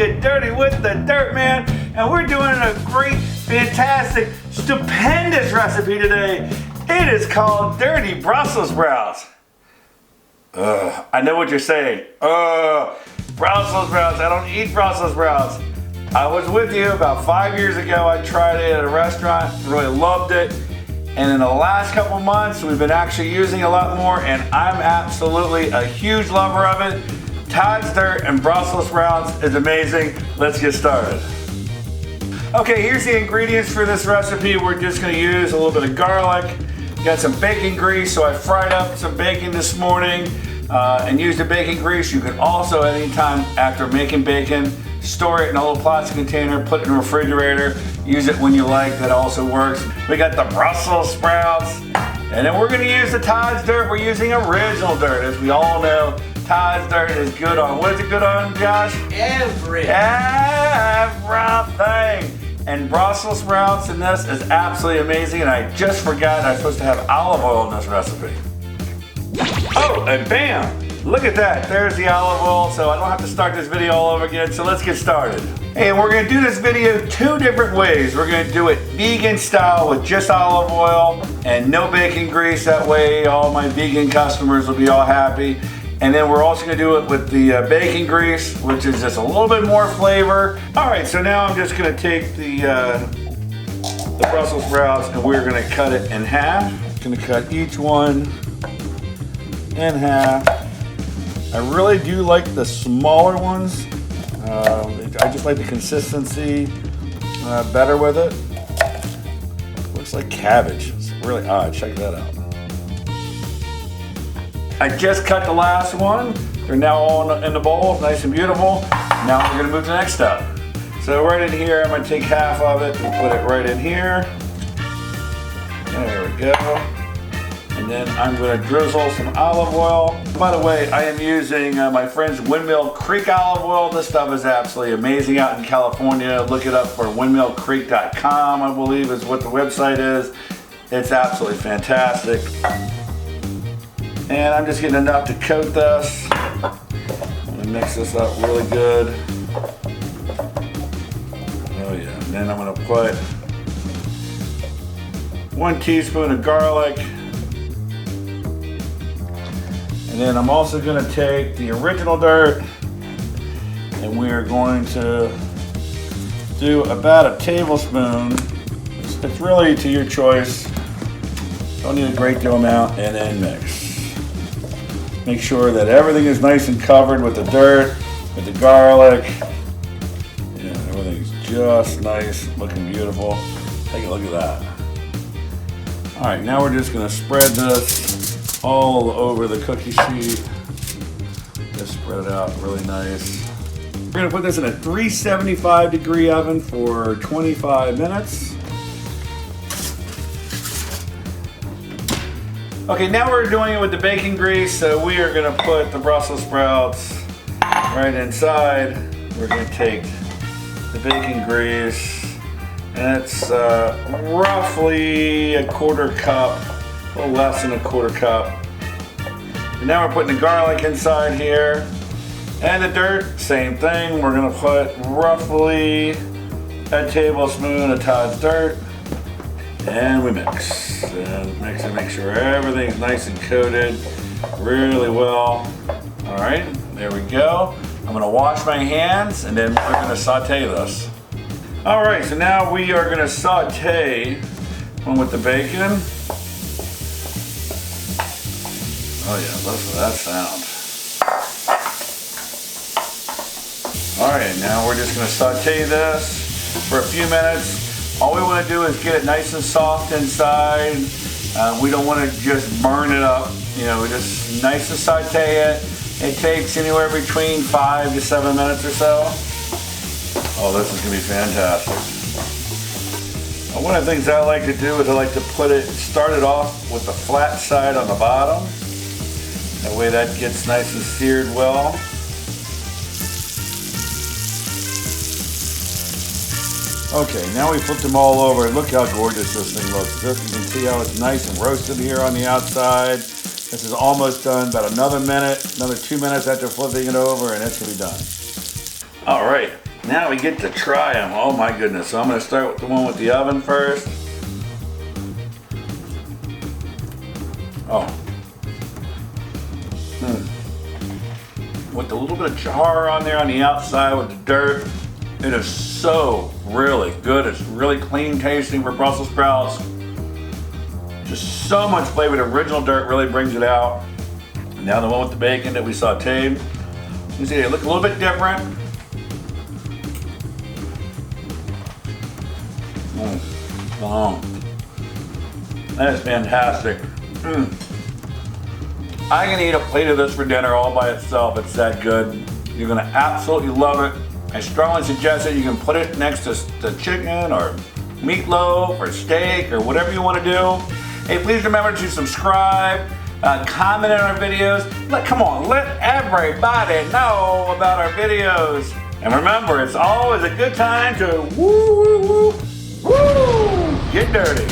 get dirty with the dirt, man. And we're doing a great, fantastic, stupendous recipe today. It is called Dirty Brussels Sprouts. I know what you're saying. Brussels sprouts, I don't eat Brussels sprouts. I was with you about 5 years ago. I tried it at a restaurant, really loved it. And in the last couple months, we've been actually using a lot more, and I'm absolutely a huge lover of it. Todd's Dirt and Brussels sprouts is amazing. Let's get started. Okay, here's the ingredients for this recipe. We're just gonna use a little bit of garlic. Got some bacon grease, so I fried up some bacon this morning and used the bacon grease. You can also, anytime after making bacon, store it in a little plastic container, put it in the refrigerator, use it when you like, that also works. We got the Brussels sprouts, and then we're gonna use the Todd's Dirt. We're using original dirt. As we all know, Todd's Dirt is good on, what is it good on, Josh? Everything. And Brussels sprouts in this is absolutely amazing, and I just forgot I'm supposed to have olive oil in this recipe. Oh, and bam! Look at that, there's the olive oil, so I don't have to start this video all over again, so let's get started. And we're gonna do this video two different ways. We're gonna do it vegan style with just olive oil and no bacon grease, that way all my vegan customers will be all happy. And then we're also gonna do it with the bacon grease, which is just a little bit more flavor. All right, so now I'm just gonna take the Brussels sprouts and we're gonna cut it in half. Gonna cut each one in half. I really do like the smaller ones. I just like the consistency better with it. Looks like cabbage. It's really odd. Check that out. I just cut the last one. They're now all in the bowl, nice and beautiful. Now we're gonna move to the next step. So right in here, I'm gonna take half of it and put it right in here. There we go. And then I'm gonna drizzle some olive oil. By the way, I am using my friend's Windmill Creek olive oil. This stuff is absolutely amazing out in California. Look it up for windmillcreek.com, I believe is what the website is. It's absolutely fantastic. And I'm just getting enough to coat this. I'm gonna mix this up really good. Oh yeah, and then I'm gonna put 1 teaspoon of garlic. And then I'm also gonna take the original dirt and we're going to do about a tablespoon. It's really to your choice. Don't need a great deal amount, and then mix. Make sure that everything is nice and covered with the dirt, with the garlic. Yeah, everything's just nice, looking beautiful. Take a look at that. All right, now we're just gonna spread this all over the cookie sheet. Just spread it out really nice. We're gonna put this in a 375 degree oven for 25 minutes. Okay, now we're doing it with the bacon grease, so we are gonna put the Brussels sprouts right inside. We're gonna take the bacon grease, and it's roughly a 1/4 cup, a little less than a 1/4 cup. And now we're putting the garlic inside here, and the dirt, same thing. We're gonna put roughly a tablespoon of Todd's Dirt. And we mix and mix and make sure everything's nice and coated really well. All right, there we go. I'm gonna wash my hands and then we're gonna saute this. All right, so now we are gonna saute one with the bacon. Oh yeah, listen to that sound. All right, now we're just gonna saute this for a few minutes. All we want to do is get it nice and soft inside. We don't want to just burn it up. You know, we just nice and saute it. It takes anywhere between 5 to 7 minutes or so. Oh, this is going to be fantastic. One of the things I like to do is I like to start it off with the flat side on the bottom. That way that gets nice and seared well. Okay, now we flipped them all over. Look how gorgeous this thing looks. You can see how it's nice and roasted here on the outside. This is almost done. About another minute, another 2 minutes after flipping it over, and it's gonna be done. All right, Now we get to try them. Oh my goodness. So I'm gonna start with the one with the oven first. Oh. With a little bit of char on there on the outside with the dirt. It is so really good. It's really clean tasting for Brussels sprouts. Just so much flavor. The original dirt really brings it out. Now the one with the bacon that we sauteed. You can see they look a little bit different. That is fantastic. I can eat a plate of this for dinner all by itself. It's that good. You're gonna absolutely love it. I strongly suggest that you can put it next to chicken or meatloaf or steak or whatever you want to do. Hey, please remember to subscribe, comment on our videos. Come on, let everybody know about our videos. And remember, it's always a good time to woo, woo, woo, woo, get dirty.